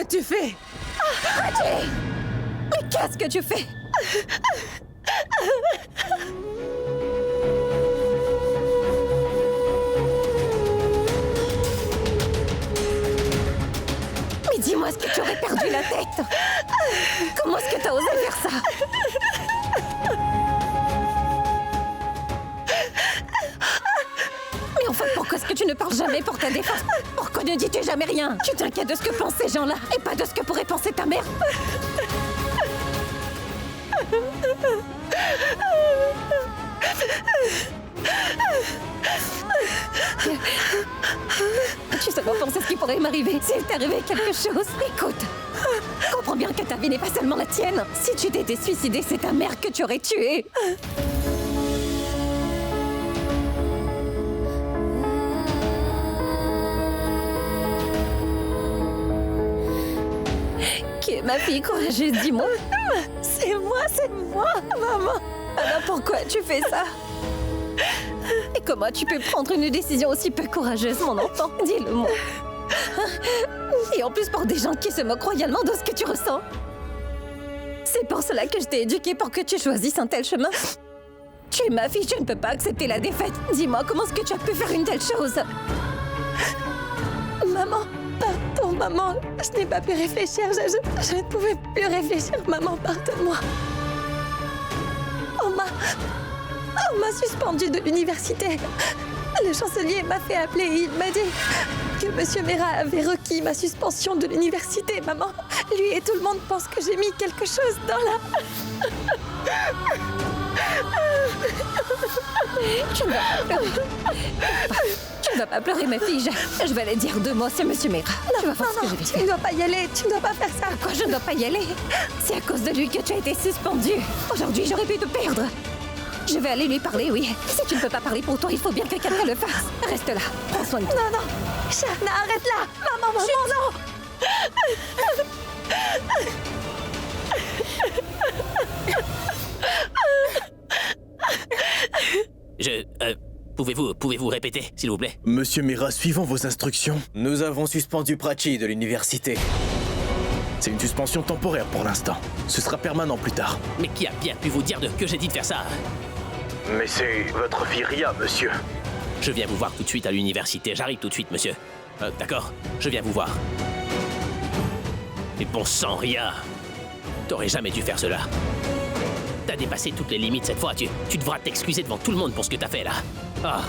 que tu fais? Prachi! Mais qu'est-ce que tu fais? Mais dis-moi, est-ce que tu aurais perdu la tête? Comment est-ce que t'as osé faire ça? Mais enfin, pourquoi est-ce que tu ne parles jamais pour ta défense? Pourquoi ne dis-tu jamais rien? Tu t'inquiètes de ce que pensent ces gens-là et pas de ce que pourrait penser ta mère. Tu sais pas penser ce qui pourrait m'arriver s'il t'arrivait quelque chose. Écoute, comprends bien que ta vie n'est pas seulement la tienne. Si tu t'étais suicidé, c'est ta mère que tu aurais tuée. Qui est ma fille courageuse, dis-moi. C'est moi, maman. Alors pourquoi tu fais ça? Et comment tu peux prendre une décision aussi peu courageuse, mon enfant? Dis-le-moi. Et en plus pour des gens qui se moquent royalement de ce que tu ressens. C'est pour cela que je t'ai éduquée pour que tu choisisses un tel chemin. Tu es ma fille, je ne peux pas accepter la défaite. Dis-moi, comment est-ce que tu as pu faire une telle chose? Maman, pardon, maman. Je n'ai pas pu réfléchir. Je ne pouvais plus réfléchir. Maman, pardonne-moi. On m'a suspendue de l'université. Le chancelier m'a fait appeler et il m'a dit que Monsieur Mera avait requis ma suspension de l'université, maman. Lui et tout le monde pensent que j'ai mis quelque chose dans la... Tu ne vas pas pleurer. Tu ne vas pas pleurer, ma fille. Je vais aller dire 2 mots sur Monsieur Mera. Tu vas voir ce que je vais faire. Tu ne dois pas y aller. Tu ne dois pas faire ça. Pourquoi je ne dois pas y aller? C'est à cause de lui que tu as été suspendue. Aujourd'hui, j'aurais pu te perdre. Je vais aller lui parler, oui. Si tu ne peux pas parler pour toi, il faut bien que quelqu'un le fasse. Reste là. Prends soin de toi. Non, non. Sharna, arrête là. Maman, non. Pouvez-vous répéter, s'il vous plaît? Monsieur Mera, suivant vos instructions, Nous avons suspendu Prachi de l'université. c'est une suspension temporaire pour l'instant. Ce sera permanent plus tard. Mais qui a bien pu vous dire que j'ai dit de faire ça? Mais c'est votre fille Ria, monsieur. Je viens vous voir tout de suite à l'université. J'arrive tout de suite, monsieur. D'accord, je viens vous voir. Mais bon sang, Ria. T'aurais jamais dû faire cela. T'as dépassé toutes les limites cette fois. Tu devras t'excuser devant tout le monde pour ce que t'as fait là. Ah.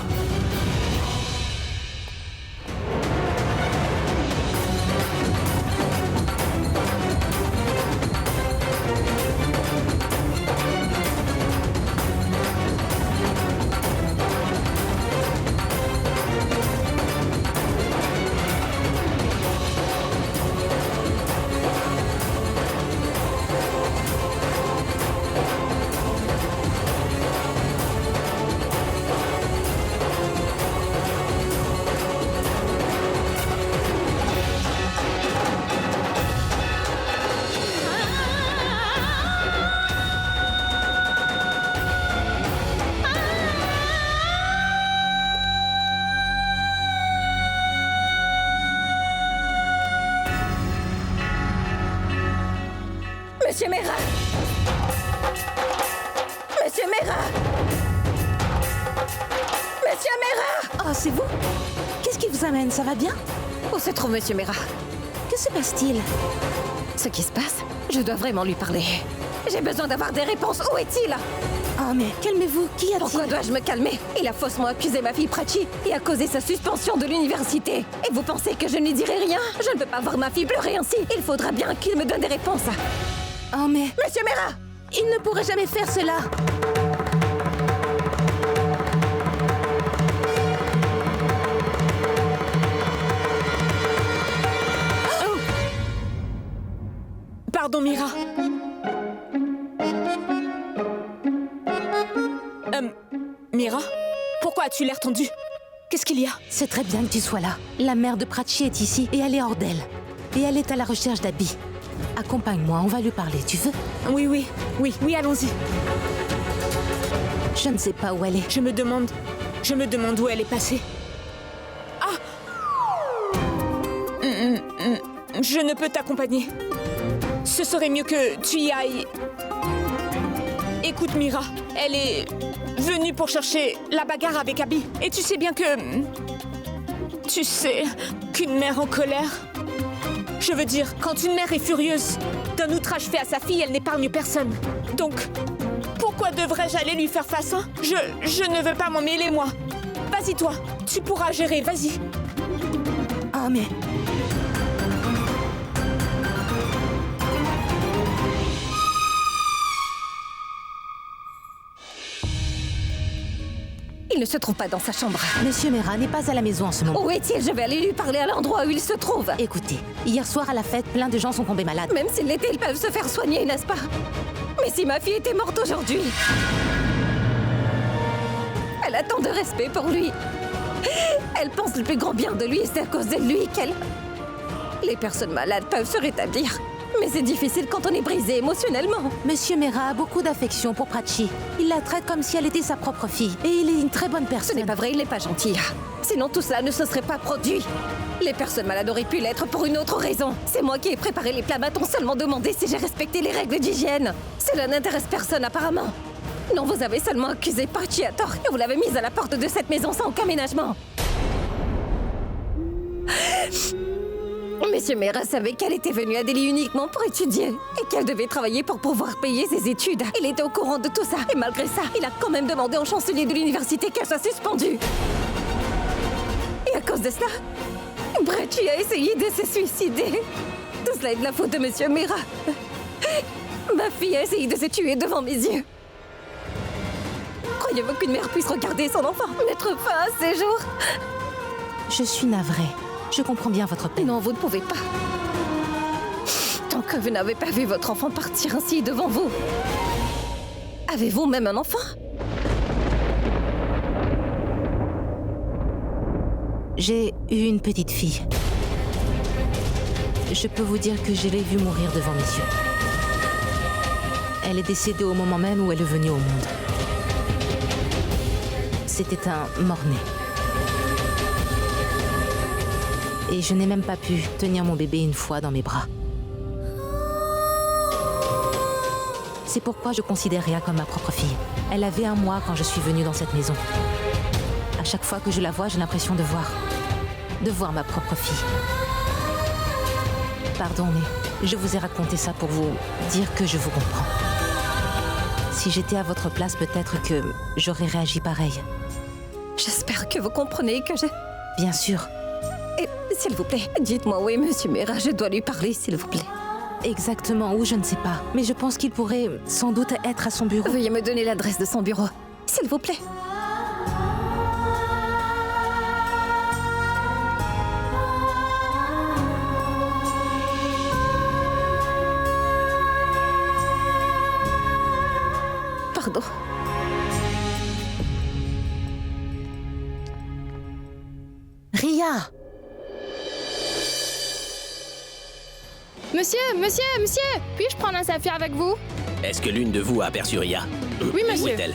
Monsieur Mera! Monsieur Mera! Monsieur Mera! Oh, c'est vous? Qu'est-ce qui vous amène? Ça va bien? Où se trouve Monsieur Mera? Que se passe-t-il? Ce qui se passe, je dois vraiment lui parler. J'ai besoin d'avoir des réponses. Où est-il? Oh, mais calmez-vous. Qu'y a-t-il? Pourquoi dois-je me calmer? Il a faussement accusé ma fille Prachi et a causé sa suspension de l'université. Et vous pensez que je ne lui dirai rien? Je ne peux pas voir ma fille pleurer ainsi. Il faudra bien qu'il me donne des réponses. Oh, mais... Monsieur Mera! il ne pourrait jamais faire cela. Oh. Pardon, Mira. Mira, pourquoi as-tu l'air tendu? Qu'est-ce qu'il y a? C'est très bien que tu sois là. La mère de Prachi est ici et elle est hors d'elle. Et elle est à la recherche d'Abby. Accompagne-moi, on va lui parler, tu veux? Oui, allons-y. Je ne sais pas où elle est. Je me demande où elle est passée. Ah! je ne peux t'accompagner. Ce serait mieux que tu y ailles. Écoute, Mira, elle est venue pour chercher la bagarre avec Abby. Et tu sais bien que... Tu sais qu'une mère en colère... Je veux dire, quand une mère est furieuse d'un outrage fait à sa fille, elle n'épargne personne. Donc, pourquoi devrais-je aller lui faire face, hein? Je ne veux pas m'en mêler, moi. Vas-y, toi, tu pourras gérer, vas-y. Ah, mais... Il ne se trouve pas dans sa chambre. Monsieur Mera n'est pas à la maison en ce moment. Où est-il? Je vais aller lui parler à l'endroit où il se trouve. Écoutez, hier soir à la fête, plein de gens sont tombés malades. Même s'ils l'étaient, ils peuvent se faire soigner, n'est-ce pas? Mais si ma fille était morte aujourd'hui... Elle a tant de respect pour lui. Elle pense le plus grand bien de lui et c'est à cause de lui qu'elle... Les personnes malades peuvent se rétablir. Mais c'est difficile quand on est brisé émotionnellement. Monsieur Mera a beaucoup d'affection pour Prachi. Il la traite comme si elle était sa propre fille. Et il est une très bonne Ce personne. n'est pas vrai, il n'est pas gentil. Sinon tout cela ne se serait pas produit. Les personnes malades auraient pu l'être pour une autre raison. C'est moi qui ai préparé les plats, m'a-t-on seulement demandé si j'ai respecté les règles d'hygiène. Cela n'intéresse personne apparemment. Non, vous avez seulement accusé Prachi à tort et vous l'avez mise à la porte de cette maison sans aucun ménagement. Monsieur Mera savait qu'elle était venue à Delhi uniquement pour étudier et qu'elle devait travailler pour pouvoir payer ses études. Il était au courant de tout ça et malgré ça, il a quand même demandé au chancelier de l'université qu'elle soit suspendue. Et à cause de cela, Prachi a essayé de se suicider. Tout cela est de la faute de Monsieur Mera. Ma fille a essayé de se tuer devant mes yeux. Croyez-vous qu'une mère puisse regarder son enfant mettre fin à ses jours? Je suis navrée. Je comprends bien votre peine. Non, vous ne pouvez pas. Tant que vous n'avez pas vu votre enfant partir ainsi devant vous. Avez-vous même un enfant? J'ai eu une petite fille. Je peux vous dire que je l'ai vue mourir devant mes yeux. Elle est décédée au moment même où elle est venue au monde. C'était un mort-né. Et je n'ai même pas pu tenir mon bébé une fois dans mes bras. C'est pourquoi je considère Ria comme ma propre fille. Elle avait 1 mois quand je suis venue dans cette maison. À chaque fois que je la vois, j'ai l'impression de voir ma propre fille. Pardon, mais je vous ai raconté ça pour vous dire que je vous comprends. Si j'étais à votre place, peut-être que j'aurais réagi pareil. J'espère que vous comprenez que je... Bien sûr. Et s'il vous plaît, dites-moi où est Monsieur Mera, je dois lui parler, s'il vous plaît. Exactement où, je ne sais pas. Mais je pense qu'il pourrait sans doute être à son bureau. Veuillez me donner l'adresse de son bureau, s'il vous plaît. Pardon. Ria! Monsieur, puis-je prendre un selfie avec vous? Est-ce que l'une de vous a aperçu Ria? Oui, monsieur. Où est-elle?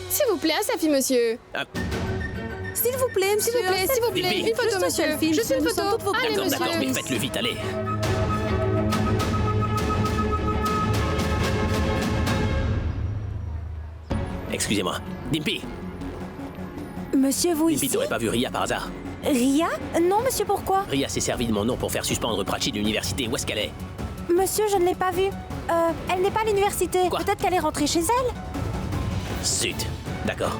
S'il vous plaît, un selfie, monsieur. S'il vous plaît, monsieur. S'il vous plaît, Bibi. une photo, monsieur. Juste une photo. Allez, D'accord, mais monsieur. faites-le vite, allez. Excusez-moi. Dimpy, Monsieur, vous Dimpy, t'aurais pas vu Ria par hasard? Ria? Non, monsieur, pourquoi? Ria s'est servi de mon nom pour faire suspendre Prachi de l'université. Où est-ce qu'elle est? Monsieur, je ne l'ai pas vue. Elle n'est pas à l'université. Quoi? Peut-être qu'elle est rentrée chez elle. Zut. D'accord.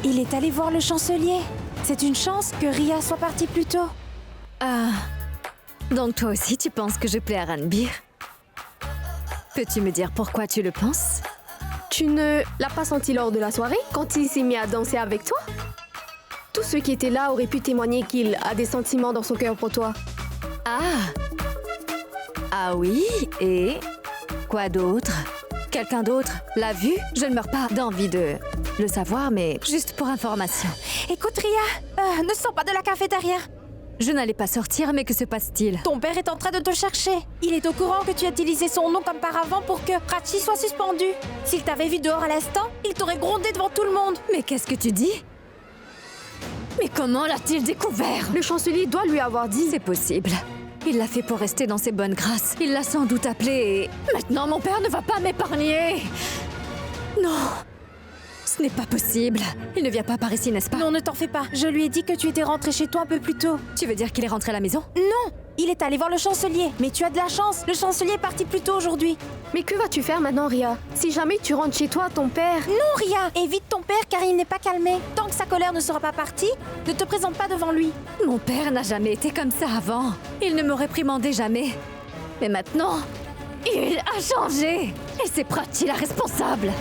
Il est allé voir le chancelier. C'est une chance que Ria soit partie plus tôt. Ah. Donc toi aussi, tu penses que je plais à Ranbir? Peux-tu me dire pourquoi tu le penses? Tu ne l'as pas senti lors de la soirée, quand il s'est mis à danser avec toi? Tous ceux qui étaient là auraient pu témoigner qu'il a des sentiments dans son cœur pour toi. Ah. Ah oui, et quoi d'autre? Quelqu'un d'autre l'a vu? Je ne meurs pas d'envie de le savoir, mais juste pour information. Écoute, Ria, ne sors pas de la cafétéria. Je n'allais pas sortir, mais que se passe-t-il? Ton père est en train de te chercher. Il est au courant que tu as utilisé son nom comme paravent pour que Prachi soit suspendu. S'il t'avait vu dehors à l'instant, il t'aurait grondé devant tout le monde. Mais qu'est-ce que tu dis? Mais comment l'a-t-il découvert? Le chancelier doit lui avoir dit. C'est possible. Il l'a fait pour rester dans ses bonnes grâces. Il l'a sans doute appelé et... Maintenant, mon père ne va pas m'épargner. Non. Ce n'est pas possible. Il ne vient pas par ici, n'est-ce pas? Non, ne t'en fais pas. Je lui ai dit que tu étais rentrée chez toi un peu plus tôt. Tu veux dire qu'il est rentré à la maison? Non, il est allé voir le chancelier. Mais tu as de la chance, le chancelier est parti plus tôt aujourd'hui. Mais que vas-tu faire maintenant, Ria? Si jamais tu rentres chez toi, ton père... Non, Ria, évite ton père car il n'est pas calmé. Tant que sa colère ne sera pas partie, ne te présente pas devant lui. Mon père n'a jamais été comme ça avant. Il ne me réprimandait jamais. Mais maintenant, il a changé. Et c'est Prachi la responsable.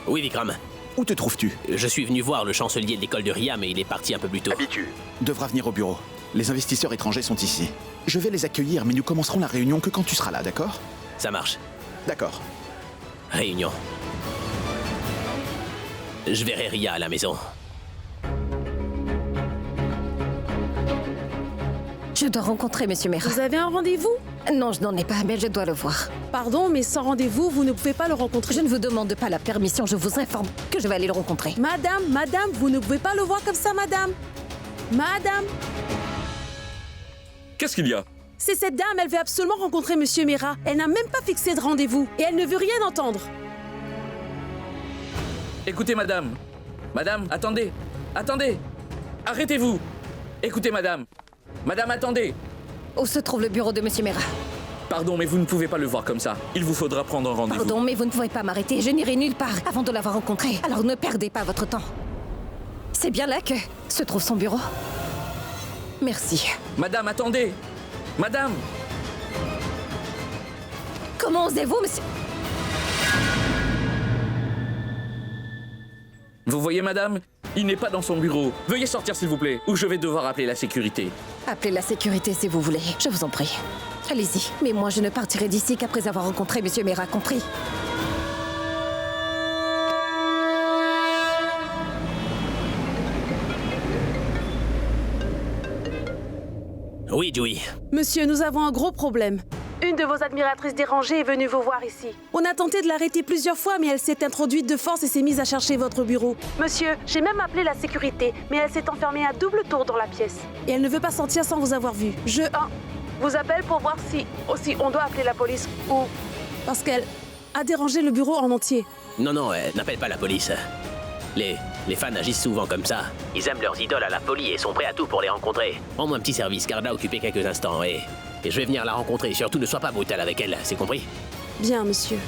Oui, Vikram. Où te trouves-tu? Je suis venu voir le chancelier de l'école de Ria, mais il est parti un peu plus tôt. Habitu devra venir au bureau. Les investisseurs étrangers sont ici. Je vais les accueillir, mais nous commencerons la réunion que quand tu seras là, d'accord? Ça marche. D'accord. Réunion. Je verrai Ria à la maison. Je dois rencontrer Monsieur Mera. Vous avez un rendez-vous? Non, je n'en ai pas, mais je dois le voir. Pardon, mais sans rendez-vous, vous ne pouvez pas le rencontrer. Je ne vous demande pas la permission, je vous informe que je vais aller le rencontrer. Madame, vous ne pouvez pas le voir comme ça, madame. Madame, Qu'est-ce qu'il y a? c'est cette dame, elle veut absolument rencontrer Monsieur Mera. Elle n'a même pas fixé de rendez-vous et elle ne veut rien entendre. Écoutez, madame. Madame, attendez. Attendez. Arrêtez-vous. Écoutez, madame. Madame, attendez. Où se trouve le bureau de Monsieur Mera? Pardon, mais vous ne pouvez pas le voir comme ça. Il vous faudra prendre un rendez-vous. Pardon, mais vous ne pouvez pas m'arrêter. Je n'irai nulle part avant de l'avoir rencontré. Alors ne perdez pas votre temps. C'est bien là que se trouve son bureau. Merci. Madame, attendez. Madame. Comment osez-vous, monsieur? Vous voyez, madame? Il n'est pas dans son bureau. Veuillez sortir, s'il vous plaît, ou je vais devoir appeler la sécurité. Appelez la sécurité si vous voulez. Je vous en prie. Allez-y. Mais moi, je ne partirai d'ici qu'après avoir rencontré Monsieur Mera, compris? Oui, Joey. Monsieur, nous avons un gros problème. Une de vos admiratrices dérangées est venue vous voir ici. On a tenté de l'arrêter plusieurs fois, mais elle s'est introduite de force et s'est mise à chercher votre bureau. Monsieur, j'ai même appelé la sécurité, mais elle s'est enfermée à double tour dans la pièce. Et elle ne veut pas sortir sans vous avoir vu. Je vous appelle pour voir si on doit appeler la police ou... Parce qu'elle a dérangé le bureau en entier. Non, n'appelle pas la police. Les fans agissent souvent comme ça. Ils aiment leurs idoles à la folie et sont prêts à tout pour les rencontrer. Rends-moi un petit service, garde-la occupée quelques instants et je vais venir la rencontrer. Surtout, ne sois pas brutal avec elle, c'est compris? Bien, monsieur.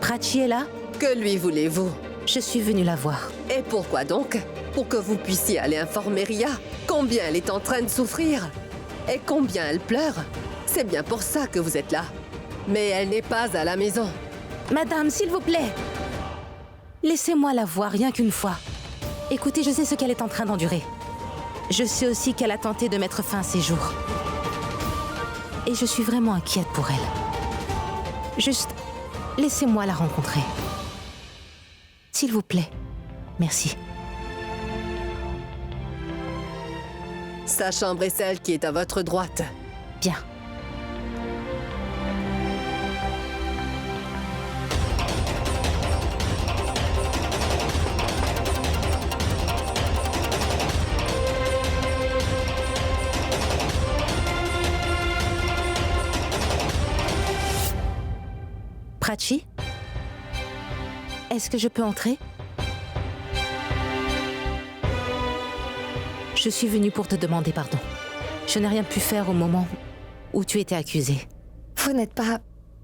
Prachi est là? Que lui voulez-vous? Je suis venue la voir. Et pourquoi donc? Pour que vous puissiez aller informer Ria. Combien elle est en train de souffrir? Et combien elle pleure? C'est bien pour ça que vous êtes là. Mais elle n'est pas à la maison. Madame, s'il vous plaît. Laissez-moi la voir rien qu'une fois. Écoutez, je sais ce qu'elle est en train d'endurer. Je sais aussi qu'elle a tenté de mettre fin à ses jours. Et je suis vraiment inquiète pour elle. Juste, laissez-moi la rencontrer. S'il vous plaît. Merci. Sa chambre est celle qui est à votre droite. Bien. Prachi? Est-ce que je peux entrer? Je suis venue pour te demander pardon. Je n'ai rien pu faire au moment où tu étais accusée. Vous n'êtes pas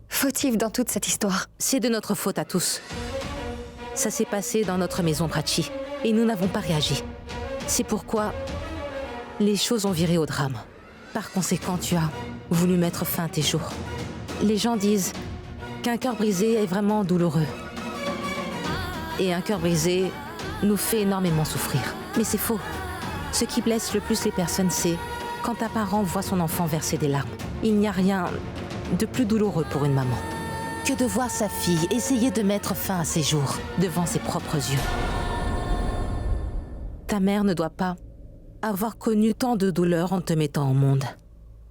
fautif dans toute cette histoire. C'est de notre faute à tous. Ça s'est passé dans notre maison, Prachi, et nous n'avons pas réagi. C'est pourquoi les choses ont viré au drame. Par conséquent, tu as voulu mettre fin à tes jours. Les gens disent qu'un cœur brisé est vraiment douloureux. Et un cœur brisé nous fait énormément souffrir. Mais c'est faux. Ce qui blesse le plus les personnes, c'est quand un parent voit son enfant verser des larmes. Il n'y a rien de plus douloureux pour une maman que de voir sa fille essayer de mettre fin à ses jours devant ses propres yeux. Ta mère ne doit pas avoir connu tant de douleur en te mettant au monde.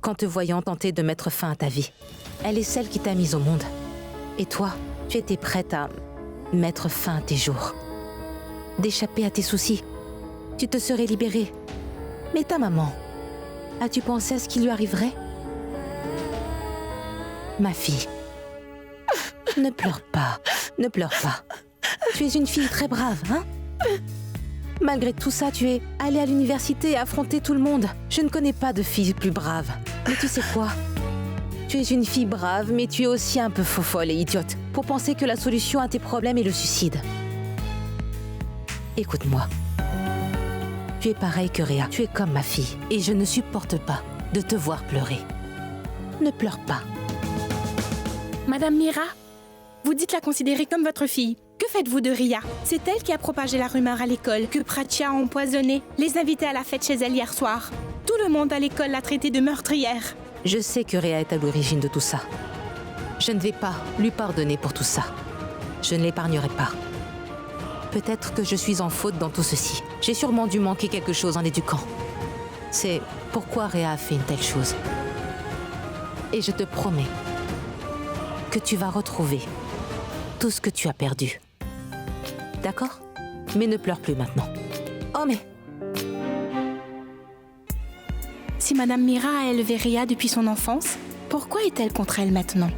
qu'en te voyant tenter de mettre fin à ta vie. Elle est celle qui t'a mise au monde. Et toi, tu étais prête à mettre fin à tes jours. D'échapper à tes soucis. Tu te serais libérée. Mais ta maman, as-tu pensé à ce qui lui arriverait? Ma fille, ne pleure pas, ne pleure pas. Tu es une fille très brave, hein? Malgré tout ça, tu es allée à l'université et affronté tout le monde. Je ne connais pas de fille plus brave. Mais tu sais quoi? Tu es une fille brave, mais tu es aussi un peu fofolle et idiote pour penser que la solution à tes problèmes est le suicide. Écoute-moi. Tu es pareille que Rhea. Tu es comme ma fille. Et je ne supporte pas de te voir pleurer. Ne pleure pas. Madame Mira, vous dites la considérer comme votre fille. Que faites-vous de Rhea? C'est elle qui a propagé la rumeur à l'école que Prachia a empoisonné les invités à la fête chez elle hier soir. Tout le monde à l'école l'a traitée de meurtrière. Je sais que Rhea est à l'origine de tout ça. Je ne vais pas lui pardonner pour tout ça. Je ne l'épargnerai pas. Peut-être que je suis en faute dans tout ceci. J'ai sûrement dû manquer quelque chose en l'éduquant. C'est pourquoi Rhea a fait une telle chose. Et je te promets que tu vas retrouver tout ce que tu as perdu. D'accord? Mais ne pleure plus maintenant. Oh mais... Si Madame Mira a élevé Rhea depuis son enfance, pourquoi est-elle contre elle maintenant?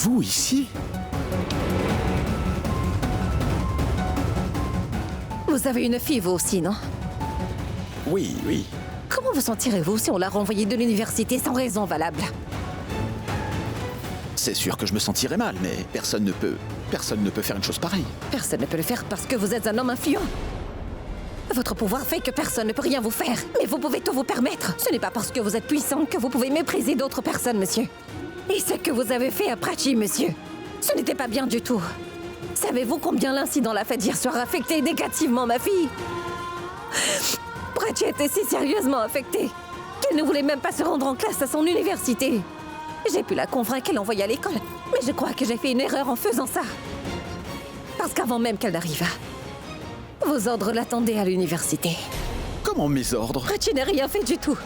Vous, ici? Vous avez une fille, vous aussi, non? Oui, oui. Comment vous sentirez-vous si on l'a renvoyée de l'université sans raison valable? C'est sûr que je me sentirais mal, mais personne ne peut faire une chose pareille. Personne ne peut le faire parce que vous êtes un homme influent. Votre pouvoir fait que personne ne peut rien vous faire. Mais vous pouvez tout vous permettre. Ce n'est pas parce que vous êtes puissant que vous pouvez mépriser d'autres personnes, monsieur. Et ce que vous avez fait à Prachi, monsieur, ce n'était pas bien du tout. Savez-vous combien l'incident de la fête d'hier soir a affecté négativement ma fille? Prachi était si sérieusement affectée qu'elle ne voulait même pas se rendre en classe à son université. J'ai pu la convaincre qu'elle l'envoyer à l'école, mais je crois que j'ai fait une erreur en faisant ça. Parce qu'avant même qu'elle n'arrivât, vos ordres l'attendaient à l'université. Comment mes ordres? Prachi n'a rien fait du tout.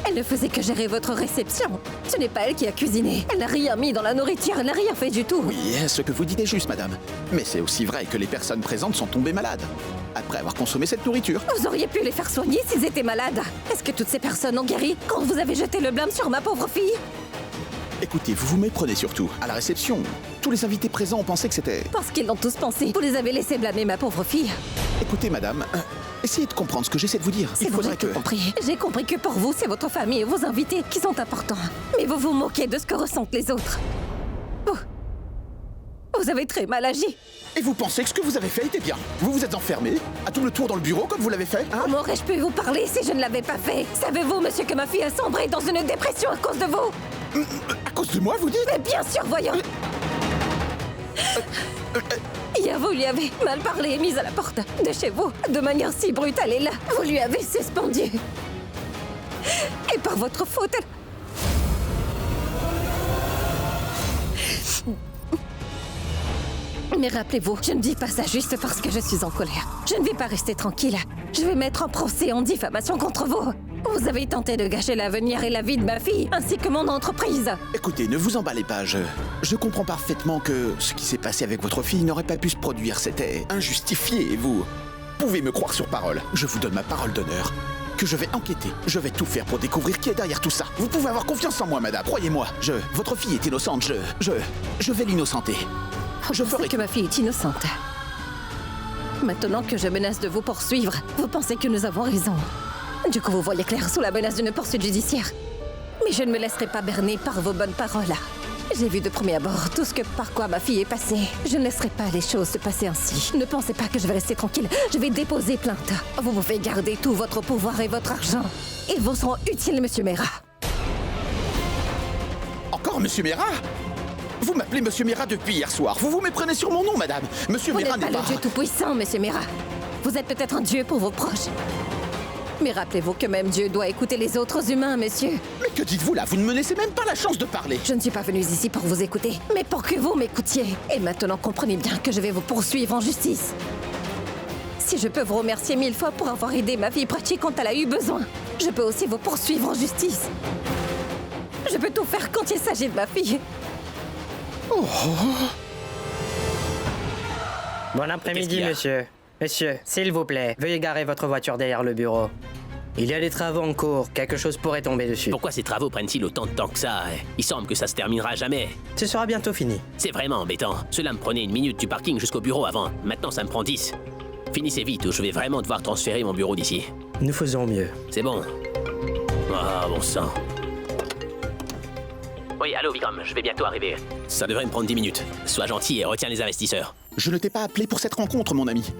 Elle ne faisait que gérer votre réception. Ce n'est pas elle qui a cuisiné. Elle n'a rien mis dans la nourriture, elle n'a rien fait du tout. Oui, ce que vous dites est juste, madame. Mais c'est aussi vrai que les personnes présentes sont tombées malades après avoir consommé cette nourriture. Vous auriez pu les faire soigner s'ils étaient malades. Est-ce que toutes ces personnes ont guéri quand vous avez jeté le blâme sur ma pauvre fille? Écoutez, vous vous méprenez surtout. À la réception, tous les invités présents ont pensé que c'était... Parce qu'ils l'ont tous pensé. Vous les avez laissés blâmer ma pauvre fille. Écoutez, madame, essayez de comprendre ce que j'essaie de vous dire. Il faudrait que... J'ai compris que pour vous, c'est votre famille et vos invités qui sont importants. Mais vous vous moquez de ce que ressentent les autres. Vous avez très mal agi. Et vous pensez que ce que vous avez fait était bien? Vous vous êtes enfermé à tout le tour dans le bureau comme vous l'avez fait, hein? Comment aurais-je pu vous parler si je ne l'avais pas fait? Savez-vous, monsieur, que ma fille a sombré dans une dépression à cause de vous? À cause de moi, vous dites? Mais bien sûr, voyons. Hier, vous lui avez mal parlé et mise à la porte de chez vous de manière si brutale et là, vous lui avez suspendu. Et par votre faute, elle... Mais rappelez-vous, je ne dis pas ça juste parce que je suis en colère. Je ne vais pas rester tranquille. Je vais mettre en procès en diffamation contre vous. Vous avez tenté de gâcher l'avenir et la vie de ma fille, ainsi que mon entreprise. Écoutez, ne vous emballez pas, je comprends parfaitement que ce qui s'est passé avec votre fille n'aurait pas pu se produire. C'était injustifié et vous pouvez me croire sur parole. Je vous donne ma parole d'honneur que je vais enquêter. Je vais tout faire pour découvrir qui est derrière tout ça. Vous pouvez avoir confiance en moi, madame. Croyez-moi, votre fille est innocente. Je vais l'innocenter. Je ferai que ma fille est innocente. Maintenant que je menace de vous poursuivre, vous pensez que nous avons raison. Du coup, vous voyez clair sous la menace d'une poursuite judiciaire. Mais je ne me laisserai pas berner par vos bonnes paroles. J'ai vu de premier abord tout ce que par quoi ma fille est passée. Je ne laisserai pas les choses se passer ainsi. Ne pensez pas que je vais rester tranquille. Je vais déposer plainte. Vous pouvez garder tout votre pouvoir et votre argent. Ils vous seront utiles, Monsieur Mera. Encore Monsieur Mera? Vous m'appelez Monsieur Mera depuis hier soir. Vous vous méprenez sur mon nom, madame. Monsieur Vous Mera n'êtes n'est pas pas... le Dieu tout-puissant, Monsieur Mera. Vous êtes peut-être un Dieu pour vos proches. Mais rappelez-vous que même Dieu doit écouter les autres humains, monsieur. Mais que dites-vous là? Vous ne me laissez même pas la chance de parler. Je ne suis pas venue ici pour vous écouter, mais pour que vous m'écoutiez. Et maintenant, comprenez bien que je vais vous poursuivre en justice. Si je peux vous remercier 1000 fois pour avoir aidé ma fille Prachi quand elle a eu besoin, je peux aussi vous poursuivre en justice. Je peux tout faire quand il s'agit de ma fille. Oh. Bon après-midi, monsieur. Monsieur, s'il vous plaît, veuillez garer votre voiture derrière le bureau. Il y a des travaux en cours, quelque chose pourrait tomber dessus. Pourquoi ces travaux prennent-ils autant de temps que ça? Il semble que ça se terminera jamais. Ce sera bientôt fini. C'est vraiment embêtant. Cela me prenait 1 minute du parking jusqu'au bureau avant. Maintenant, ça me prend 10. Finissez vite ou je vais vraiment devoir transférer mon bureau d'ici. Nous faisons mieux. C'est bon. Ah, bon sang. Oui, allô, Vikram, je vais bientôt arriver. Ça devrait me prendre 10 minutes. Sois gentil et retiens les investisseurs. Je ne t'ai pas appelé pour cette rencontre, mon ami.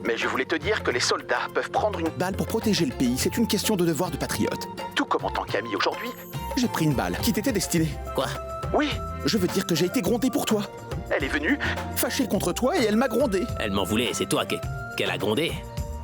Mais je voulais te dire que les soldats peuvent prendre une balle pour protéger le pays. C'est une question de devoir de patriote. Tout comme en tant qu'ami aujourd'hui, j'ai pris une balle qui t'était destinée. Quoi? Oui, je veux dire que j'ai été grondé pour toi. Elle est venue, fâchée contre toi, et elle m'a grondé. Elle m'en voulait, c'est toi qu'elle a grondé?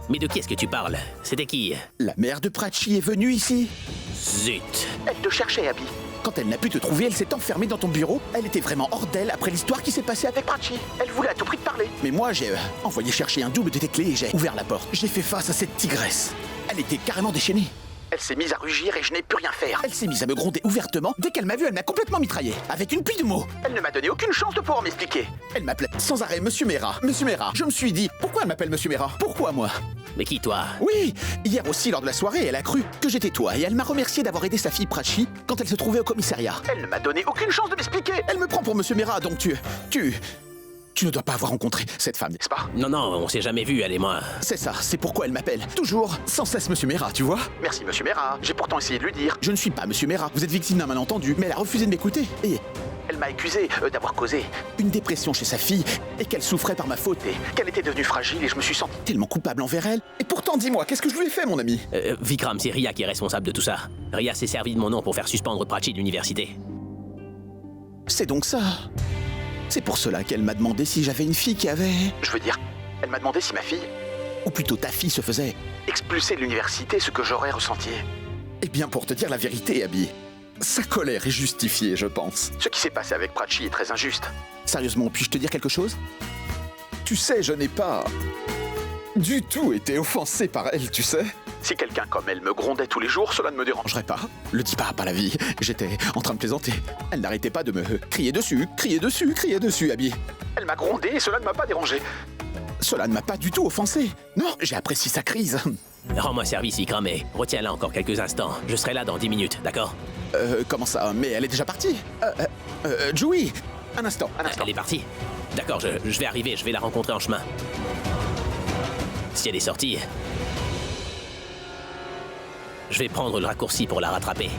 Mais de qui est-ce que tu parles? C'était qui? La mère de Prachi est venue ici. Zut. Elle te cherchait, Abby. Quand elle n'a pu te trouver, elle s'est enfermée dans ton bureau. Elle était vraiment hors d'elle après l'histoire qui s'est passée avec Prachi. Elle voulait à tout prix te parler. Mais moi, j'ai envoyé chercher un double de tes clés et j'ai ouvert la porte. J'ai fait face à cette tigresse. Elle était carrément déchaînée. Elle s'est mise à rugir et je n'ai pu rien faire. Elle s'est mise à me gronder ouvertement. Dès qu'elle m'a vu, elle m'a complètement mitraillé. Avec une pluie de mots. Elle ne m'a donné aucune chance de pouvoir m'expliquer. Elle m'appelait sans arrêt Monsieur Mera. Monsieur Mera. Je me suis dit, pourquoi elle m'appelle Monsieur Mera? Pourquoi moi? Mais qui, toi? Oui, hier aussi lors de la soirée, elle a cru que j'étais toi et elle m'a remercié d'avoir aidé sa fille Prachi quand elle se trouvait au commissariat. Elle ne m'a donné aucune chance de m'expliquer. Elle me prend pour Monsieur Mera, donc tu ne dois pas avoir rencontré cette femme, n'est-ce pas? Non, on s'est jamais vu, elle et moi. C'est ça, c'est pourquoi elle m'appelle. Toujours, sans cesse Monsieur Mera, tu vois? Merci Monsieur Mera, j'ai pourtant essayé de lui dire. Je ne suis pas Monsieur Mera, vous êtes victime d'un malentendu, mais elle a refusé de m'écouter. Et elle m'a accusé d'avoir causé une dépression chez sa fille et qu'elle souffrait par ma faute et qu'elle était devenue fragile et je me suis senti tellement coupable envers elle. Et pourtant, dis-moi, qu'est-ce que je lui ai fait, mon ami? Vikram, c'est Ria qui est responsable de tout ça. Ria s'est servi de mon nom pour faire suspendre Prachi de l'université. C'est donc ça. C'est pour cela qu'elle m'a demandé si j'avais une fille qui avait... Je veux dire, elle m'a demandé si ma fille, ou plutôt ta fille, se faisait expulser de l'université, ce que j'aurais ressenti. Eh bien, pour te dire la vérité, Abby, sa colère est justifiée, je pense. Ce qui s'est passé avec Prachi est très injuste. Sérieusement, puis-je te dire quelque chose? Tu sais, je n'ai pas du tout été offensé par elle, tu sais. Si quelqu'un comme elle me grondait tous les jours, cela ne me dérangerait pas. Le dis pas la vie. J'étais en train de plaisanter. Elle n'arrêtait pas de me crier dessus, Abby. Elle m'a grondé et cela ne m'a pas dérangé. Cela ne m'a pas du tout offensé. Non, j'ai apprécié sa crise. Rends-moi service, Vikram, mais retiens-la encore quelques instants. Je serai là dans 10 minutes, d'accord? Comment ça? Mais elle est déjà partie. Joey, un instant. Elle est partie? D'accord, je vais arriver, je vais la rencontrer en chemin. Si elle est sortie... je vais prendre le raccourci pour la rattraper.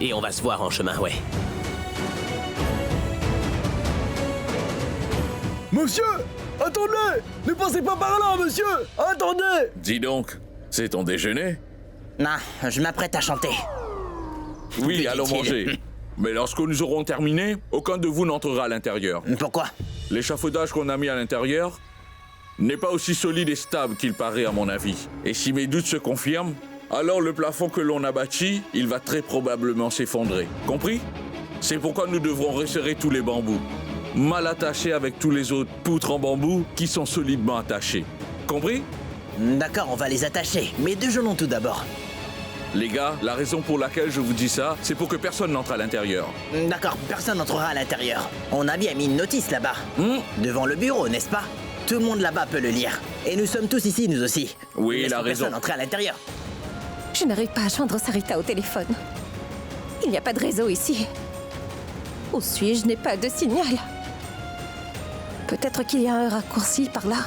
Et on va se voir en chemin, ouais. Monsieur! Attendez! Ne passez pas par là, monsieur! Attendez! Dis donc, c'est ton déjeuner? Non, je m'apprête à chanter. Oui, allons manger. Mais lorsque nous aurons terminé, aucun de vous n'entrera à l'intérieur. Pourquoi? L'échafaudage qu'on a mis à l'intérieur n'est pas aussi solide et stable qu'il paraît à mon avis. Et si mes doutes se confirment, alors le plafond que l'on a bâti, il va très probablement s'effondrer. Compris? C'est pourquoi nous devrons resserrer tous les bambous. Mal attachés avec tous les autres poutres en bambou qui sont solidement attachées. Compris? D'accord, on va les attacher. Mais déjeunons tout d'abord. Les gars, la raison pour laquelle je vous dis ça, c'est pour que personne n'entre à l'intérieur. D'accord, personne n'entrera à l'intérieur. On a bien mis une notice là-bas. Devant le bureau, n'est-ce pas? Tout le monde là-bas peut le lire. Et nous sommes tous ici, nous aussi. Oui, la raison. Personne n'entre à l'intérieur. Je n'arrive pas à joindre Sarita au téléphone. Il n'y a pas de réseau ici. Où suis-je? Je n'ai pas de signal. Peut-être qu'il y a un raccourci par là.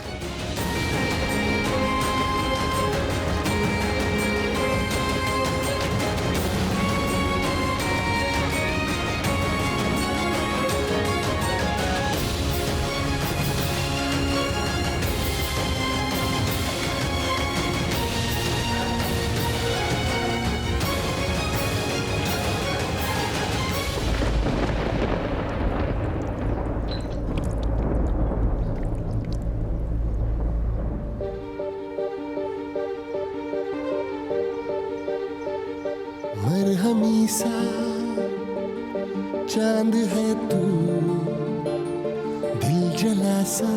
चांद है तू दिल जला सा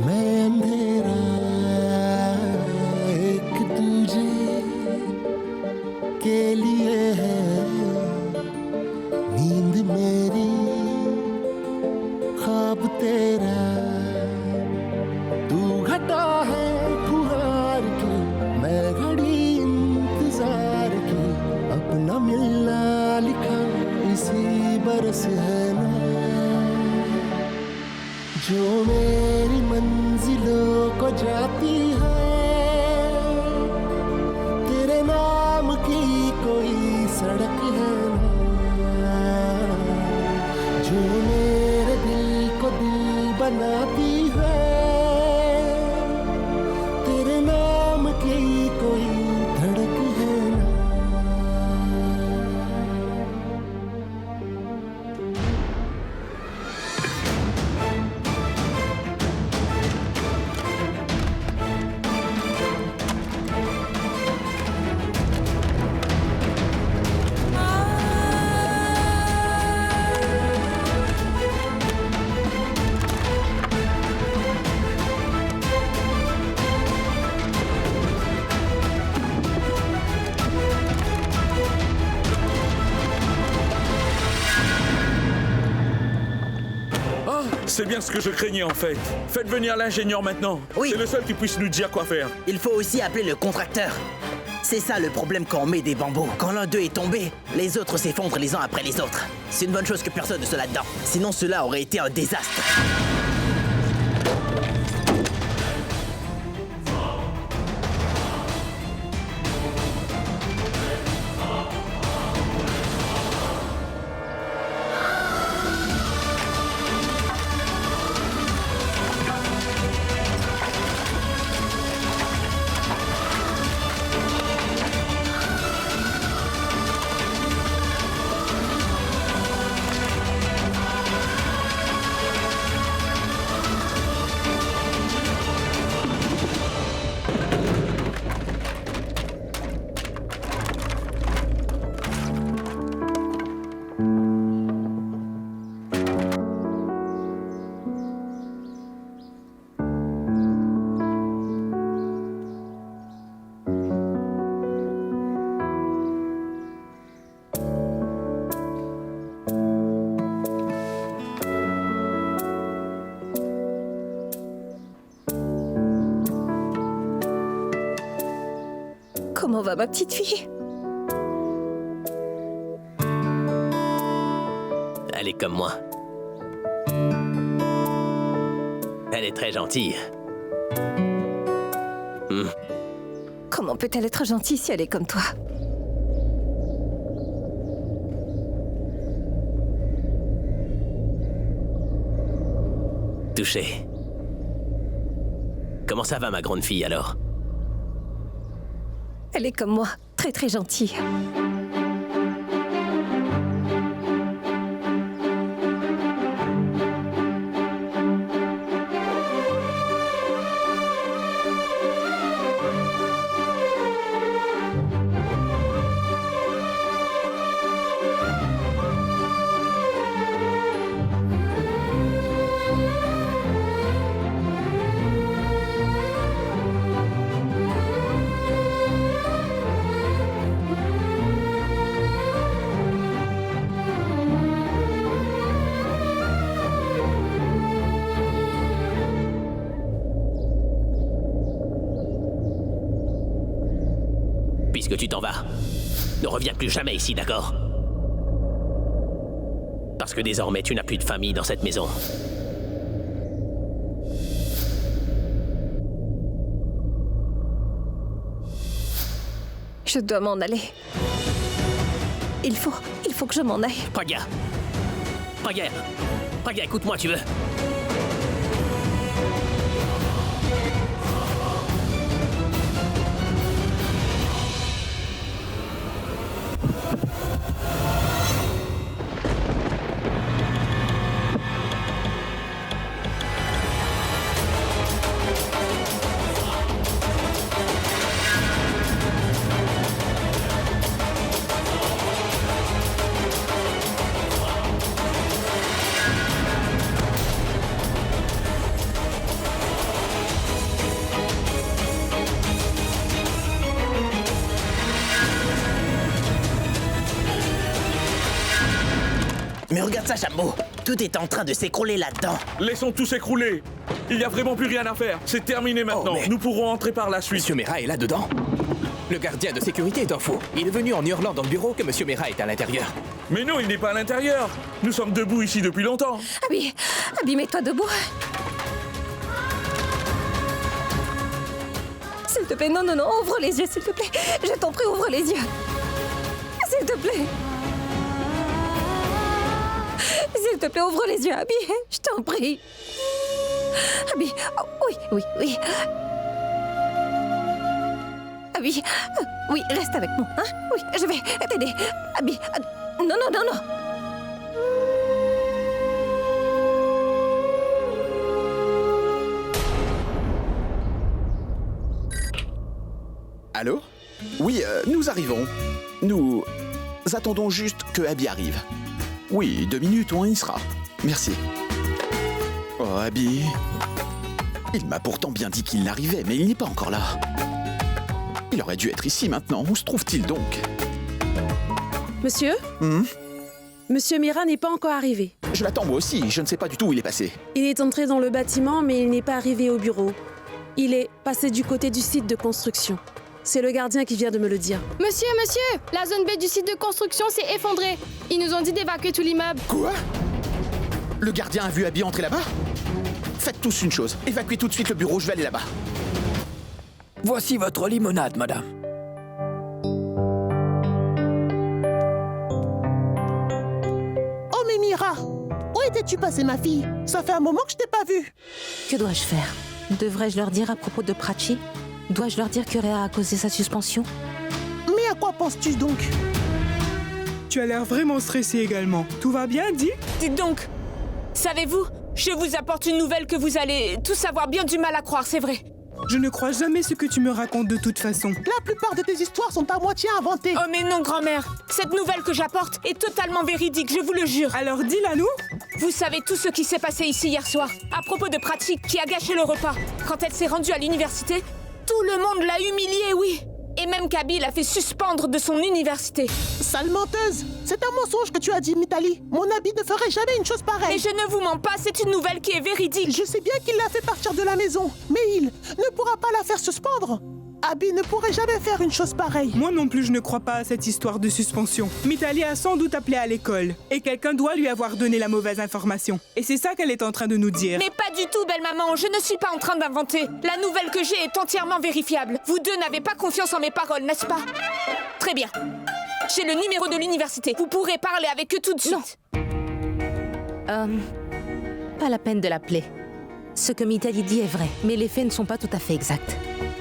मैं अंधेरा एक तुझे के लिए है नींद मेरी ख्वाब तेरा तू घटा है फुहार की मैं घड़ी इंतजार की अपना मिलना लिखा इसी बरस है ना जो मेरी मंजिलों को जाती है तेरे नाम की कोई सड़क है ना जो मेरे दिल को दिल बनाती है तेरे नाम की कोई धड़क है ना C'est bien ce que je craignais en fait. Faites venir l'ingénieur maintenant. Oui. C'est le seul qui puisse nous dire quoi faire. Il faut aussi appeler le contracteur. C'est ça le problème quand on met des bambous. Quand l'un d'eux est tombé, les autres s'effondrent les uns après les autres. C'est une bonne chose que personne ne soit là-dedans. Sinon cela aurait été un désastre. Comment va ma petite fille? Elle est comme moi. Elle est très gentille. Comment peut-elle être gentille si elle est comme toi? Touché. Comment ça va, ma grande fille, alors? Elle est comme moi, très très gentille. Puisque tu t'en vas, ne reviens plus jamais ici, d'accord? Parce que désormais, tu n'as plus de famille dans cette maison. Je dois m'en aller. Il faut que je m'en aille. Pragya! Pragya! Pragya, écoute-moi, tu veux? Regarde ça, Jambo. Tout est en train de s'écrouler là-dedans. Laissons tout s'écrouler. Il n'y a vraiment plus rien à faire. C'est terminé maintenant. mais- Nous pourrons entrer par la suite. Monsieur Mera est là-dedans. Le gardien de sécurité est un fou. Il est venu en hurlant dans le bureau que Monsieur Mera est à l'intérieur. Mais non, il n'est pas à l'intérieur. Nous sommes debout ici depuis longtemps. Abby, mets-toi debout. S'il te plaît, non, ouvre les yeux, s'il te plaît. Je t'en prie, ouvre les yeux. S'il te plaît. S'il te plaît, ouvre les yeux, Abby. Je t'en prie. Abby, oh, oui. Abby, oui, reste avec moi, hein? Oui, je vais t'aider. Abby, non. Allô? Oui, nous arrivons. Nous attendons juste que Abby arrive. Oui, 2 minutes, on y sera. Merci. Oh, Abby. Il m'a pourtant bien dit qu'il arrivait, mais il n'est pas encore là. Il aurait dû être ici maintenant. Où se trouve-t-il donc? Monsieur? Monsieur Mera n'est pas encore arrivé. Je l'attends moi aussi. Je ne sais pas du tout où il est passé. Il est entré dans le bâtiment, mais il n'est pas arrivé au bureau. Il est passé du côté du site de construction. C'est le gardien qui vient de me le dire. Monsieur, la zone B du site de construction s'est effondrée. Ils nous ont dit d'évacuer tout l'immeuble. Quoi? Le gardien a vu Abby entrer là-bas? Faites tous une chose. Évacuez tout de suite le bureau, je vais aller là-bas. Voici votre limonade, madame. Oh, mais Mira, où étais-tu passée, ma fille? Ça fait un moment que je t'ai pas vue. Que dois-je faire? Devrais-je leur dire à propos de Prachi? Dois-je leur dire que Réa a causé sa suspension? Mais à quoi penses-tu donc? Tu as l'air vraiment stressé également. Tout va bien, dis? Dites donc, savez-vous, je vous apporte une nouvelle que vous allez tous avoir bien du mal à croire, c'est vrai. Je ne crois jamais ce que tu me racontes de toute façon. La plupart de tes histoires sont à moitié inventées. Oh mais non, grand-mère. Cette nouvelle que j'apporte est totalement véridique, je vous le jure. Alors dis-la nous. Vous savez tout ce qui s'est passé ici hier soir, à propos de Prachi qui a gâché le repas. Quand elle s'est rendue à l'université, tout le monde l'a humiliée, oui. Et même qu'Abby l'a fait suspendre de son université. Sale menteuse! C'est un mensonge que tu as dit, Mitali. Mon Abby ne ferait jamais une chose pareille. Mais je ne vous mens pas, c'est une nouvelle qui est véridique. Je sais bien qu'il l'a fait partir de la maison, mais il ne pourra pas la faire suspendre. Abby ne pourrait jamais faire une chose pareille. Moi non plus, je ne crois pas à cette histoire de suspension. Mitali a sans doute appelé à l'école. Et quelqu'un doit lui avoir donné la mauvaise information. Et c'est ça qu'elle est en train de nous dire. Mais pas du tout, belle-maman. Je ne suis pas en train d'inventer. La nouvelle que j'ai est entièrement vérifiable. Vous deux n'avez pas confiance en mes paroles, n'est-ce pas? Très bien. J'ai le numéro de l'université. Vous pourrez parler avec eux tout de suite. Pas la peine de l'appeler. Ce que Mitali dit est vrai, mais les faits ne sont pas tout à fait exacts.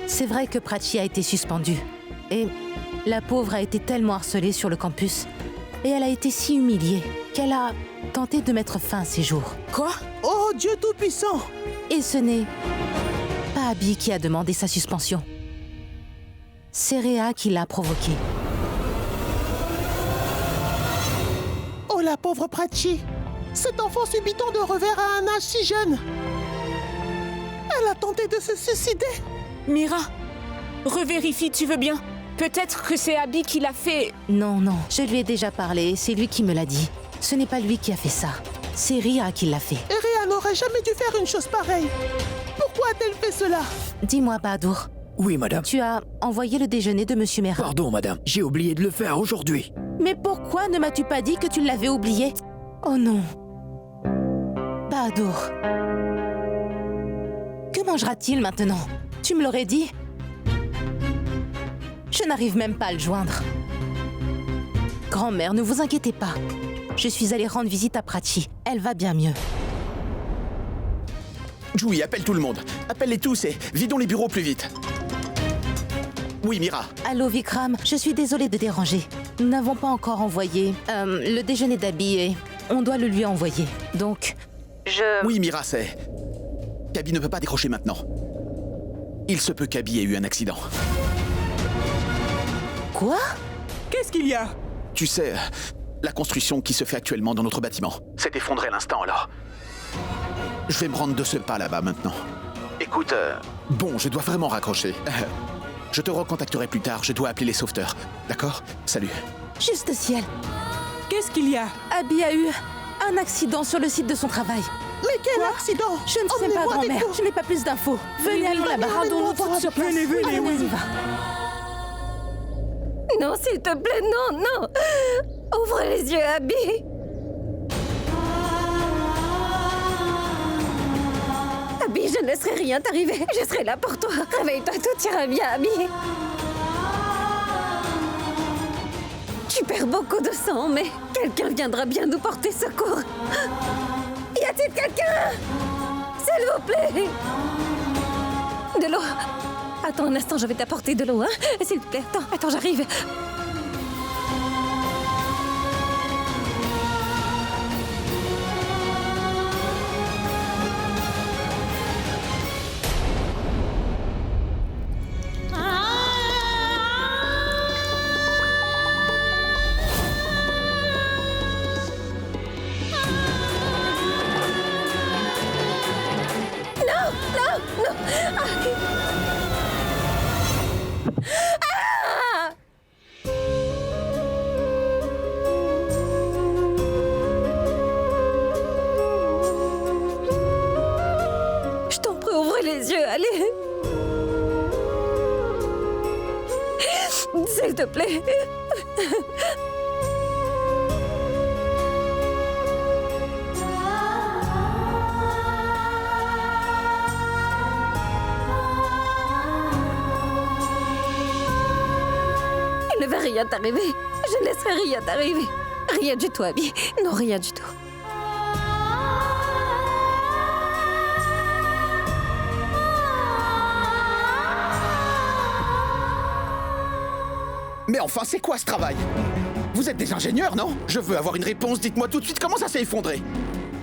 C'est vrai que Prachi a été suspendue. Et la pauvre a été tellement harcelée sur le campus. Et elle a été si humiliée qu'elle a tenté de mettre fin à ses jours. Quoi? Oh, Dieu Tout-Puissant! Et ce n'est pas Abby qui a demandé sa suspension. C'est Réa qui l'a provoquée. Oh, la pauvre Prachi! Cet enfant subit tant de revers à un âge si jeune! Elle a tenté de se suicider! Mira, revérifie, tu veux bien? Peut-être que c'est Abby qui l'a fait. Non, je lui ai déjà parlé, c'est lui qui me l'a dit. Ce n'est pas lui qui a fait ça. C'est Réa qui l'a fait. Et Réa n'aurait jamais dû faire une chose pareille. Pourquoi a-t-elle fait cela? Dis-moi, Bahadur. Oui, madame. Tu as envoyé le déjeuner de Monsieur Mera. Pardon, madame. J'ai oublié de le faire aujourd'hui. Mais pourquoi ne m'as-tu pas dit que tu l'avais oublié? Oh non. Bahadur. Que mangera-t-il maintenant? Tu me l'aurais dit? Je n'arrive même pas à le joindre. Grand-mère, ne vous inquiétez pas. Je suis allée rendre visite à Prachi. Elle va bien mieux. Joui, appelle tout le monde. Appelle-les tous et vidons les bureaux plus vite. Oui, Mira. Allô, Vikram. Je suis désolée de déranger. Nous n'avons pas encore envoyé le déjeuner d'Abby et on doit le lui envoyer. Donc, Oui, Mira, c'est... Abby ne peut pas décrocher maintenant. Il se peut qu'Abby ait eu un accident. Quoi? Qu'est-ce qu'il y a? Tu sais, la construction qui se fait actuellement dans notre bâtiment s'est effondrée à l'instant, alors. Je vais me rendre de ce pas là-bas maintenant. Écoute, bon, je dois vraiment raccrocher. Je te recontacterai plus tard, je dois appeler les sauveteurs. D'accord? Salut. Juste ciel. Qu'est-ce qu'il y a? Abby a eu Un accident sur le site de son travail. Mais quel accident? Je ne sais pas, grand-mère. Je n'ai pas plus d'infos. Venez, allons là-bas. Rendons-nous tout sur place. Venez, Allez, on y va. Non, s'il te plaît, non, non. Ouvre les yeux, Abby. Abby, je ne laisserai rien t'arriver. Je serai là pour toi. Réveille-toi, tout ira bien, Abby. Tu perds beaucoup de sang, mais quelqu'un viendra bien nous porter secours. Y a-t-il quelqu'un? S'il vous plaît. De l'eau. Attends un instant, je vais t'apporter de l'eau, hein? S'il te plaît, attends, j'arrive. Je t'en prie, ouvre les yeux, allez. S'il te plaît. Il ne va rien t'arriver. Je ne laisserai rien t'arriver. Rien du tout, Abby. Non, rien du tout. Mais enfin, c'est quoi ce travail? Vous êtes des ingénieurs, non? Je veux avoir une réponse, dites-moi tout de suite comment ça s'est effondré.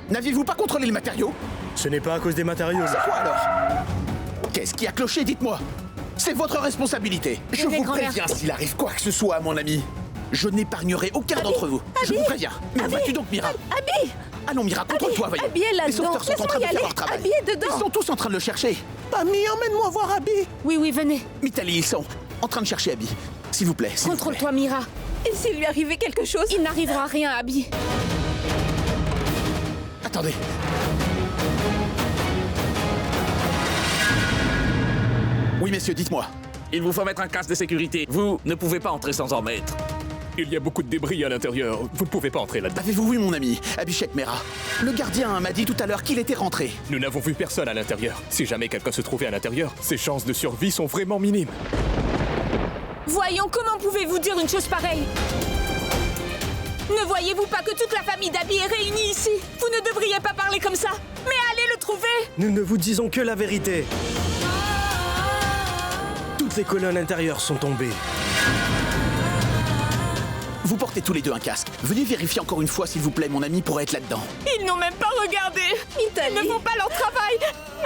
N'aviez-vous pas contrôlé les matériaux? Ce n'est pas à cause des matériaux. C'est quoi alors? Qu'est-ce qui a cloché, dites-moi? C'est votre responsabilité. Je vous préviens s'il arrive quoi que ce soit à mon ami. Je n'épargnerai aucun d'entre vous. Je vous préviens. Mais où vas-tu donc, Mira? Abby! Allons, Mira, contrôle-toi, voyons. Abby est Les là-dedans. sauveteurs sont en train de faire leur travail. Abby est dedans. Ils sont tous en train de le chercher. Ami, emmène-moi voir Abby. Oui, venez. Mitali, ils sont en train de chercher Abby. S'il vous plaît. Contrôle-toi, Mira. Et s'il lui arrivait quelque chose? Il n'arrivera rien, Abby. Attendez. Oui, messieurs, dites-moi. Il vous faut mettre un casque de sécurité. Vous ne pouvez pas entrer sans en mettre. Il y a beaucoup de débris à l'intérieur. Vous ne pouvez pas entrer là-dedans. Avez-vous vu mon ami, Abhishek Mehra? Le gardien m'a dit tout à l'heure qu'il était rentré. Nous n'avons vu personne à l'intérieur. Si jamais quelqu'un se trouvait à l'intérieur, ses chances de survie sont vraiment minimes. Voyons, comment pouvez-vous dire une chose pareille? Ne voyez-vous pas que toute la famille d'Abby est réunie ici? Vous ne devriez pas parler comme ça. Mais allez le trouver! Nous ne vous disons que la vérité. Toutes les colonnes intérieures sont tombées. Vous portez tous les deux un casque. Venez vérifier encore une fois, s'il vous plaît, mon ami pourrait être là-dedans. Ils n'ont même pas regardé. Ils ne font pas leur travail.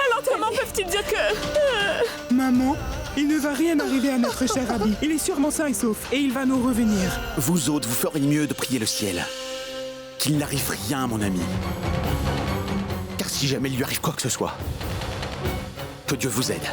Alors comment peuvent-ils dire que... Maman, il ne va rien arriver à notre cher Abby. Il est sûrement sain et sauf, et il va nous revenir. Vous autres, vous ferez mieux de prier le ciel. Qu'il n'arrive rien, mon ami. Car si jamais il lui arrive quoi que ce soit, que Dieu vous aide.